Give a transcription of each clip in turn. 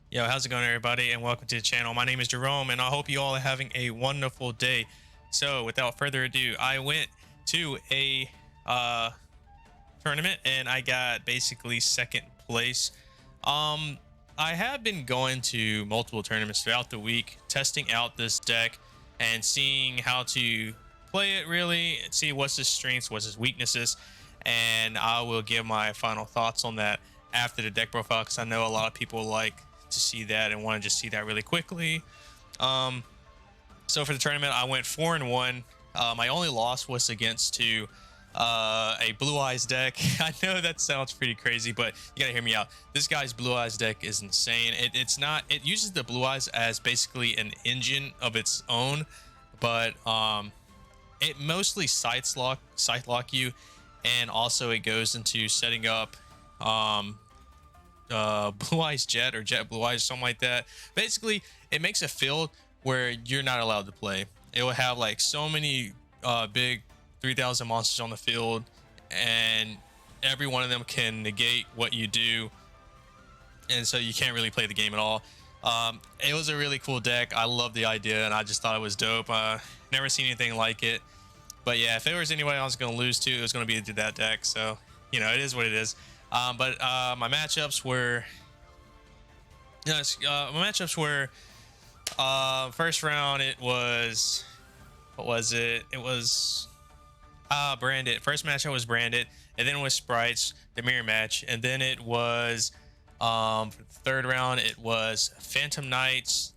Yo, how's it going, everybody? And welcome to the channel. My name is Jerome, and I hope you all are having a wonderful day. So, without further ado, I went to a tournament and I got basically second place. I have been going to multiple tournaments throughout the week, testing out this deck and seeing how to play it really, and see what's his strengths, what's his weaknesses, and I will give my final thoughts on that after the deck profile because I know a lot of people like to see that and want to just see that really quickly. So for the tournament, I went 4-1. My only loss was against a Blue Eyes deck. I know that sounds pretty crazy, but you gotta hear me out. This guy's Blue Eyes deck is insane. It uses the Blue Eyes as basically an engine of its own, but it mostly sight lock you, and also it goes into setting up Blue Eyes Jet or Jet Blue Eyes, something like that. Basically, it makes a field where you're not allowed to play. It will have like so many big 3,000 monsters on the field, and every one of them can negate what you do, and so you can't really play the game at all. It was a really cool deck. I love the idea, and I just thought it was dope. Never seen anything like it. But yeah, if there was anybody I was going to lose to, it was going to be to that deck. So, you know, it is what it is. But my matchups were, first round. It was, what was it? It was Branded. First matchup was Branded, and then it was Sprites, the mirror match, and then it was for the third round. It was Phantom Knights,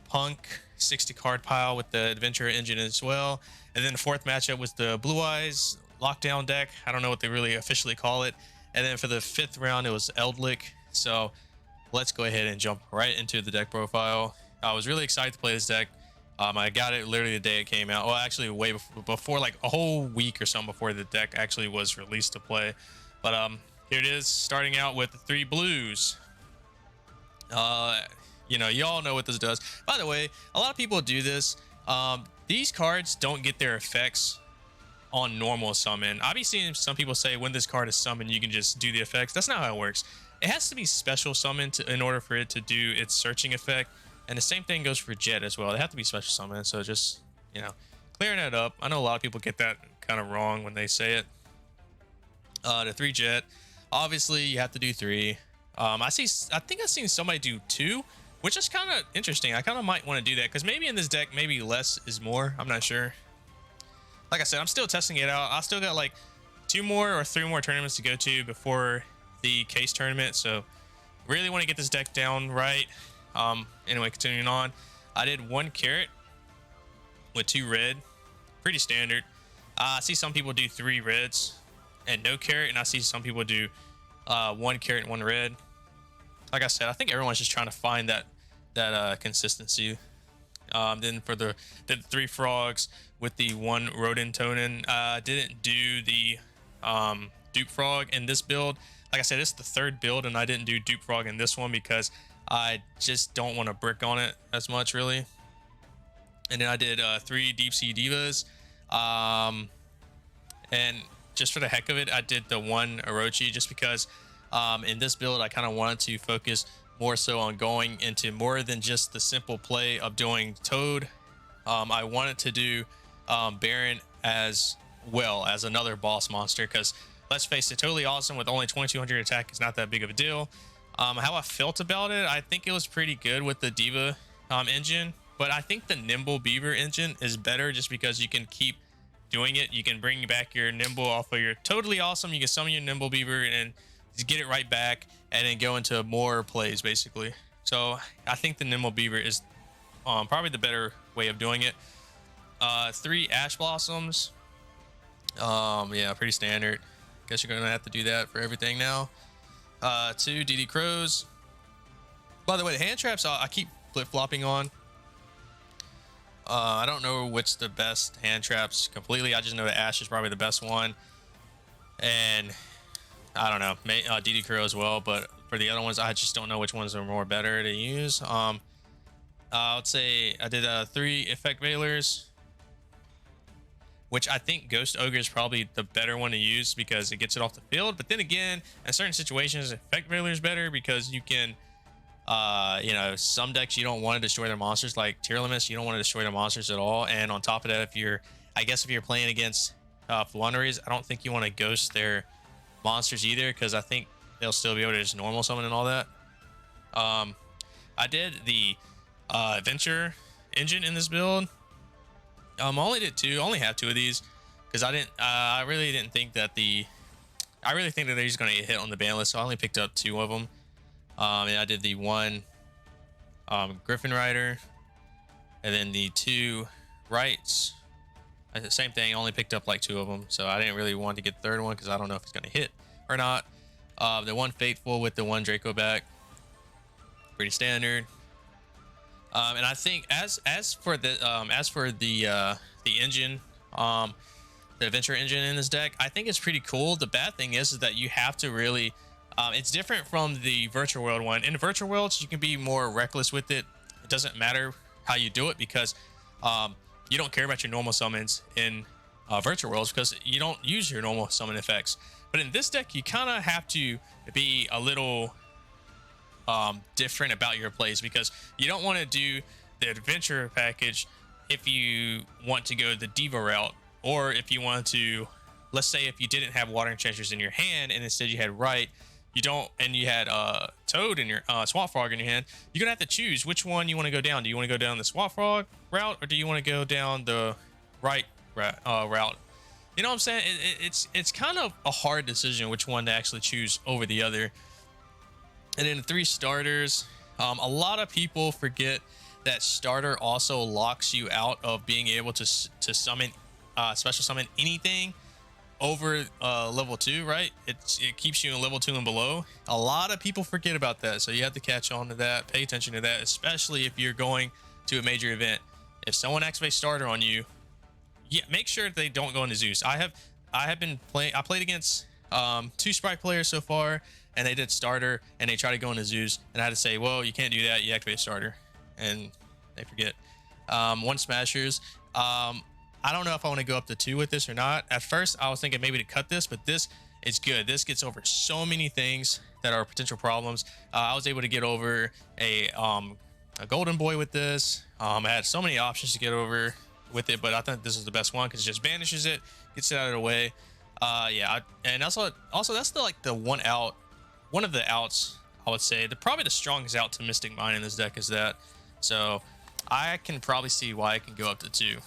Punk 60 card pile with the Adventure engine as well, and then the fourth matchup was the Blue Eyes lockdown deck. I don't know what they really officially call it. And then for the fifth round, it was Eldlick. So let's go ahead and jump right into the deck profile. I was really excited to play this deck. I got it literally the day it came out. Well, actually, way before, like a whole week or something before the deck actually was released to play. But here it is, starting out with the 3 blues. You know, you all know what this does. By the way, a lot of people do this. These cards don't get their effects on normal summon. I've been seeing some people say when this card is summoned, you can just do the effects. That's not how it works. It has to be special summoned in order for it to do its searching effect. And the same thing goes for Jet as well. They have to be special summoned. So just, you know, clearing that up. I know a lot of people get that kind of wrong when they say it. The 3 Jet, obviously you have to do 3. I think I've seen somebody do 2, which is kind of interesting. I kind of might want to do that because maybe in this deck, maybe less is more. I'm not sure. Like I said, I'm still testing it out. I still got like 2 more or 3 more tournaments to go to before the case tournament. So really want to get this deck down right. Anyway, continuing on, I did 1 carrot with 2 red, pretty standard. I see some people do 3 reds and no carrot, and I see some people do 1 carrot and 1 red. Like I said, I think everyone's just trying to find that consistency. Then for the 3 frogs with the 1 Rodentonen, didn't do the dupe frog in this build. Like I said, it's the 3rd build, and I didn't do dupe frog in this one because I just don't want to brick on it as much, really. And then I did 3 deep sea divas, and just for the heck of it, I did the 1 Orochi just because in this build I kind of wanted to focus more so on going into more than just the simple play of doing Toad. I wanted to do Baron as well as another boss monster because, let's face it, totally awesome with only 2200 attack is not that big of a deal. How I felt about it, I think it was pretty good with the Diva engine, but I think the Nimble Beaver engine is better just because you can keep doing it. You can bring back your Nimble off of your totally awesome. You can summon your Nimble Beaver and just get it right back and then go into more plays basically. So I think the Nimble Beaver is probably the better way of doing it. 3 Ash Blossoms. Yeah, pretty standard. Guess you're gonna have to do that for everything now. 2 DD Crows. By the way, the hand traps I keep flip-flopping on. I don't know which the best hand traps completely. I just know that Ash is probably the best one, and I don't know, DD Crow as well, but for the other ones, I just don't know which ones are more better to use. I would say I did 3 Effect Veilers, which I think Ghost Ogre is probably the better one to use because it gets it off the field. But then again, in certain situations, Effect Veiler is better because you can You know, some decks you don't want to destroy their monsters, like tier limits, you don't want to destroy their monsters at all. And on top of that, if you're, I guess if you're playing against Floowandereeze, I don't think you want to ghost their monsters either, because I think they'll still be able to just normal summon and all that. I did the adventure engine in this build. I only have 2 of these because I really didn't think that I really think that they're just going to get hit on the ban list, so I only picked up 2 of them. And I did the 1 Griffin Rider, and then the 2 Rights. Same thing, only picked up like 2 of them, so I didn't really want to get the 3rd one because I don't know if it's going to hit or not. The 1 Faithful with the 1 Draco back, pretty standard. And I think as for the engine, the adventure engine in this deck, I think it's pretty cool. The bad thing is that you have to really, it's different from the virtual world one. In the virtual worlds, you can be more reckless with it. It doesn't matter how you do it because you don't care about your normal summons in virtual worlds because you don't use your normal summon effects. But in this deck, you kind of have to be a little different about your plays, because you don't want to do the adventure package if you want to go the diva route, or if you want to, let's say if you didn't have water enchanters in your hand and instead you had Right, you don't, and you had Toad in your Swamp Frog in your hand, you're gonna have to choose which one you want to go down. Do you want to go down the Swamp Frog route, or do you want to go down the Right route? You know what I'm saying? It's kind of a hard decision which one to actually choose over the other. And then the 3 starters, a lot of people forget that starter also locks you out of being able to summon, special summon anything over level 2, right? It keeps you in level 2 and below. A lot of people forget about that, so you have to catch on to that, pay attention to that, especially if you're going to a major event. If someone activates starter on you, yeah, make sure they don't go into Zeus. I played against 2 Spright players so far, and they did starter and they tried to go into Zeus, and I had to say, well, you can't do that, you activate starter, and they forget. 1 smashers, I don't know if I want to go up to 2 with this or not. At first I was thinking maybe to cut this, but this is good. This gets over so many things that are potential problems. I was able to get over a golden boy with this. I had so many options to get over with it, but I think this is the best one because it just banishes it, gets it out of the way. Yeah, and also that's the one of the outs, I would say. Probably the strongest out to Mystic Mine in this deck is that. So I can probably see why I can go up to 2.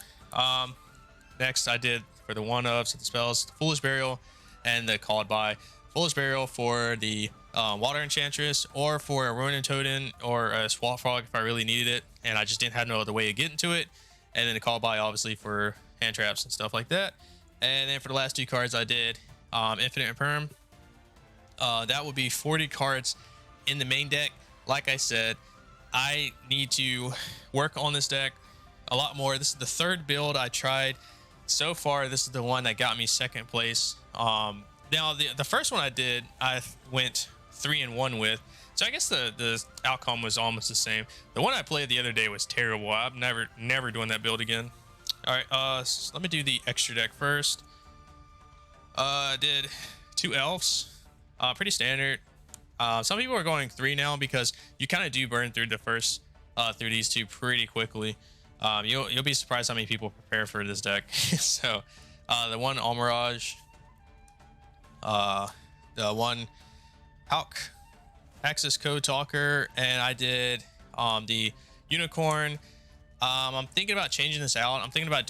Next I did for the 1-ups of the spells, the Foolish Burial and the Called By. Foolish Burial for the Water Enchantress, or for a Ruin Totem or a Swamp Frog if I really needed it and I just didn't have no other way to get into it. And then the Called By obviously for hand traps and stuff like that. And then for the last 2 cards I did Infinite Imperm. That would be 40 cards in the main deck. Like I said, I need to work on this deck a lot more. This is the 3rd build I tried so far. This is the one that got me 2nd place. Now the first one I did, I went 3-1 with, so I guess the outcome was almost the same. The one I played the other day was terrible. I'm never doing that build again. All right, so let me do the extra deck first. I did 2 elves, pretty standard. Some people are going 3 now because you kind of do burn through the first through these 2 pretty quickly. You'll be surprised how many people prepare for this deck. So the 1 Almirage, the 1 Hulk, Axis Code Talker, and I did the Unicorn. I'm thinking about changing this out. I'm thinking about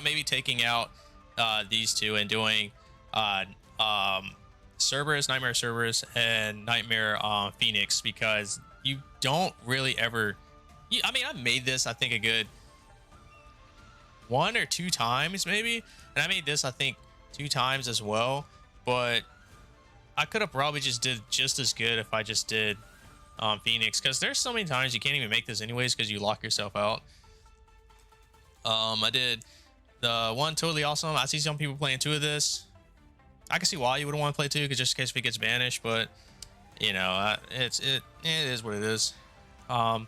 maybe taking out these 2 and doing Cerberus, Nightmare Cerberus, and Nightmare Phoenix, because you don't really ever, I mean, I've made this I think a good 1 or 2 times maybe, and I made this I think 2 times as well, but I could have probably just did just as good if I just did Phoenix, because there's so many times you can't even make this anyways because you lock yourself out. I did the 1 Totally Awesome. I see some people playing 2 of this. I can see why you would want to play 2, because just in case if it gets banished, but you know, it is what it is. 2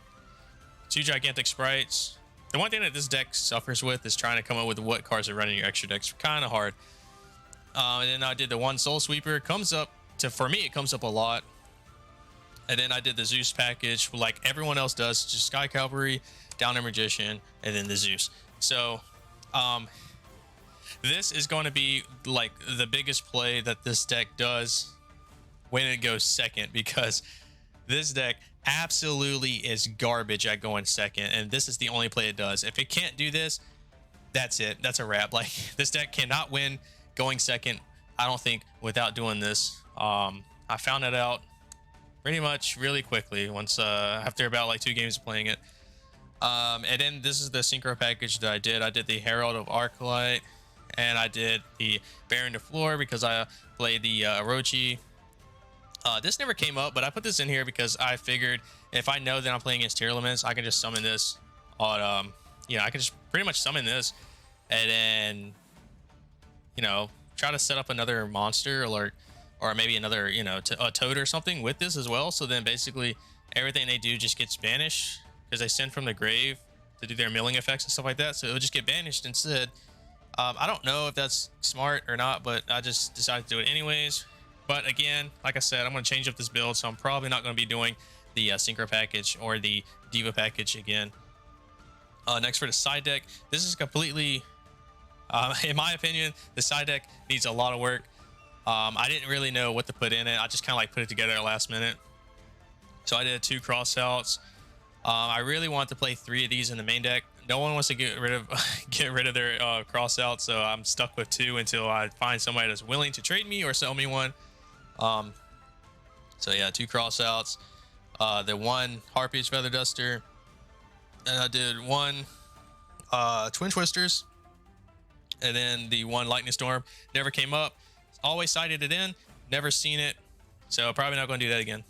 gigantic sprites. The one thing that this deck suffers with is trying to come up with what cards are running your extra decks. Kind of hard. And then I did the 1 Soul Sweeper. Comes up to, for me, it comes up a lot. And then I did the Zeus package like everyone else does, just Sky Cavalry, Downer Magician, and then the Zeus. So this is going to be like the biggest play that this deck does when it goes second, because this deck absolutely is garbage at going second, and this is the only play it does. If it can't do this, that's it. That's a wrap. Like, this deck cannot win going second, I don't think, without doing this. I found it out pretty much really quickly once after about like 2 games of playing it. And then this is the synchro package that I did. I did the Herald of Arclight, and I did the Baron de Fleur because I played the Orochi. This never came up, but I put this in here because I figured if I know that I'm playing against tier elements, I can just summon this on, you know, I can just pretty much summon this and then, you know, try to set up another monster or maybe another, you know, a toad or something with this as well. So then basically everything they do just gets banished because they send from the grave to do their milling effects and stuff like that. So it would just get banished instead. I don't know if that's smart or not, but I just decided to do it anyways. But again, like I said, I'm going to change up this build, so I'm probably not going to be doing the synchro package or the diva package again. Next, for the side deck, this is completely, in my opinion, the side deck needs a lot of work. I didn't really know what to put in it. I just kind of like put it together at last minute. So I did 2 crossouts. I really want to play 3 of these in the main deck. No one wants to get rid of their crossouts, so I'm stuck with 2 until I find somebody that's willing to trade me or sell me one. So yeah, 2 crossouts. The 1 Harpies Feather Duster, and I did 1 Twin Twisters, and then the 1 Lightning Storm. Never came up. Always cited it in, never seen it, so probably not going to do that again.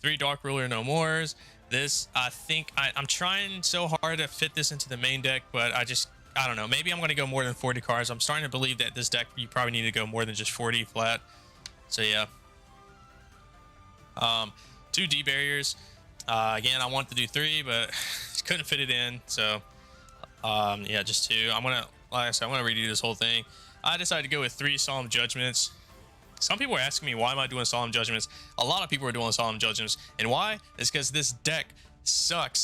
3 Dark Ruler No Mores. This, I think, I'm trying so hard to fit this into the main deck, but I don't know. Maybe I'm going to go more than 40 cards. I'm starting to believe that this deck, you probably need to go more than just 40 flat. So yeah. 2 D barriers. Again, I wanted to do 3, but couldn't fit it in. So yeah, just 2. Like I said, I'm gonna redo this whole thing. I decided to go with 3 Solemn Judgments. Some people are asking me, why am I doing Solemn Judgments? A lot of people are doing Solemn Judgments. And why? It's because this deck sucks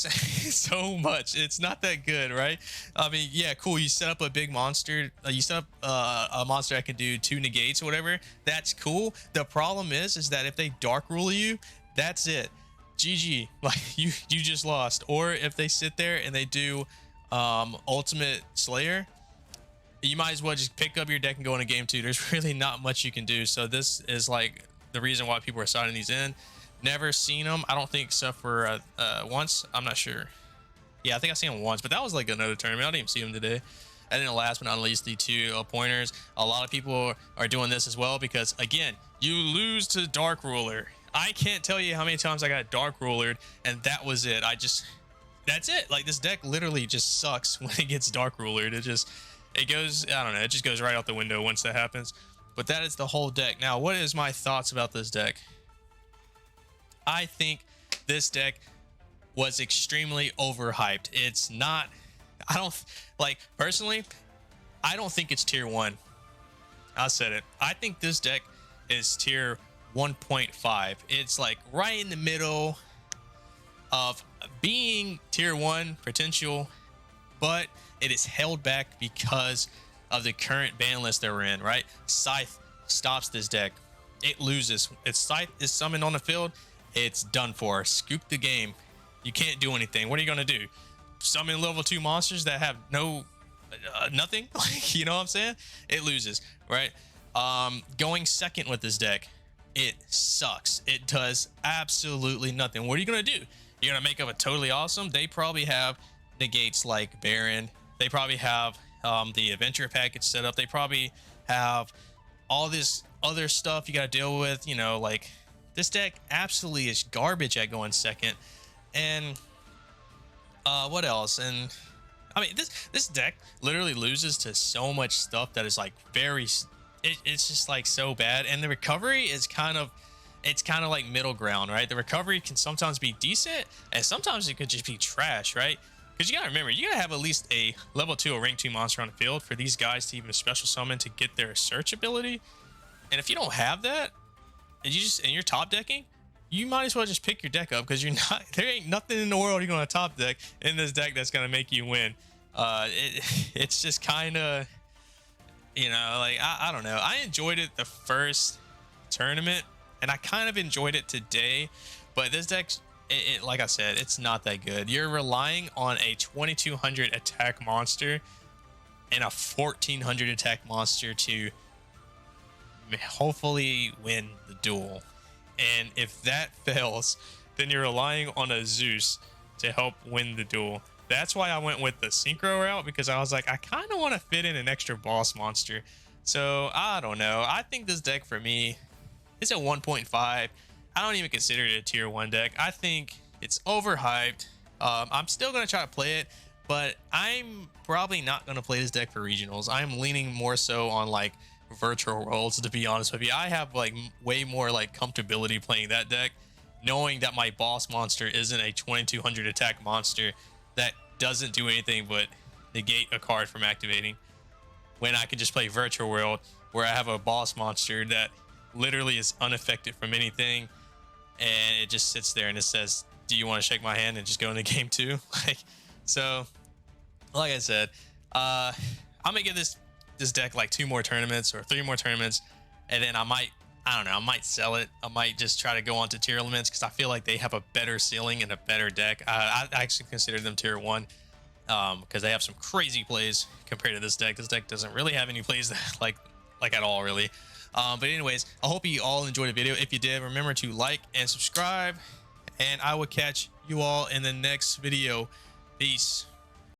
so much. It's not that good, right? I mean, yeah, cool. You set up a big monster. You set up a monster that can do 2 negates or whatever. That's cool. The problem is that if they Dark Rule you, that's it. GG. Like, you just lost. Or if they sit there and they do Ultimate Slayer, you might as well just pick up your deck and go into game 2. There's really not much you can do. So this is like the reason why people are signing these in. Never seen them, I don't think, except for once. I'm not sure. Yeah, I think I seen them once, but that was like another tournament. I didn't even see them today. And then last but not least, the 2 pointers. A lot of people are doing this as well because, again, you lose to Dark Ruler. I can't tell you how many times I got Dark Rulered, and that was it. That's it. Like, this deck literally just sucks when it gets Dark Rulered. It goes, I don't know, it just goes right out the window once that happens. But that is the whole deck. Now, what is my thoughts about this deck? I think this deck was extremely overhyped. It's not, personally, I don't think it's tier 1. I said it. I think this deck is tier 1.5. It's like right in the middle of being tier 1 potential, but it is held back because of the current ban list that we're in, right? Scythe stops this deck. It loses. If Scythe is summoned on the field, it's done for. Scoop the game. You can't do anything. What are you going to do? Summon level 2 monsters that have nothing? You know what I'm saying? It loses, right? Going second with this deck, it sucks. It does absolutely nothing. What are you going to do? You're going to make up a totally awesome? They probably have negates like Baron. They probably have the adventure package set up. They probably have all this other stuff you got to deal with. You know, like, this deck absolutely is garbage at going second. And what else? And I mean, this deck literally loses to so much stuff that is like it's just like so bad. And the recovery is kind of like middle ground, right? The recovery can sometimes be decent, and sometimes it could just be trash, right? Because you gotta remember, you gotta have at least a level 2 or rank 2 monster on the field for these guys to even special summon to get their search ability. And if you don't have that, and you're top decking, you might as well just pick your deck up, because you're not there ain't nothing in the world you're gonna top deck in this deck that's gonna make you win. It's just kind of, you know, like I don't know. I enjoyed it the first tournament, and I kind of enjoyed it today, but this deck, like I said, it's not that good. You're relying on a 2200 attack monster and a 1400 attack monster to hopefully win the duel. And if that fails, then you're relying on a Zeus to help win the duel. That's why I went with the synchro route, because I was like, I kind of want to fit in an extra boss monster. So I don't know. I think this deck for me is a 1.5. I don't even consider it a tier 1 deck. I think it's overhyped. I'm still going to try to play it, but I'm probably not going to play this deck for regionals. I'm leaning more so on like virtual worlds, to be honest with you. I have like way more like comfortability playing that deck, knowing that my boss monster isn't a 2200 attack monster that doesn't do anything but negate a card from activating, when I can just play virtual world where I have a boss monster that literally is unaffected from anything, and it just sits there and it says, do you want to shake my hand and just go into game 2? Like, so like I said, I'm gonna give this deck like 2 more tournaments or 3 more tournaments, and then I don't know, I might sell it. I might just try to go on to tier elements, because I feel like they have a better ceiling and a better deck. I actually consider them tier 1, because they have some crazy plays compared to this deck. This deck doesn't really have any plays that like at all, really. But anyways, I hope you all enjoyed the video. If you did, remember to like and subscribe, and I will catch you all in the next video. Peace.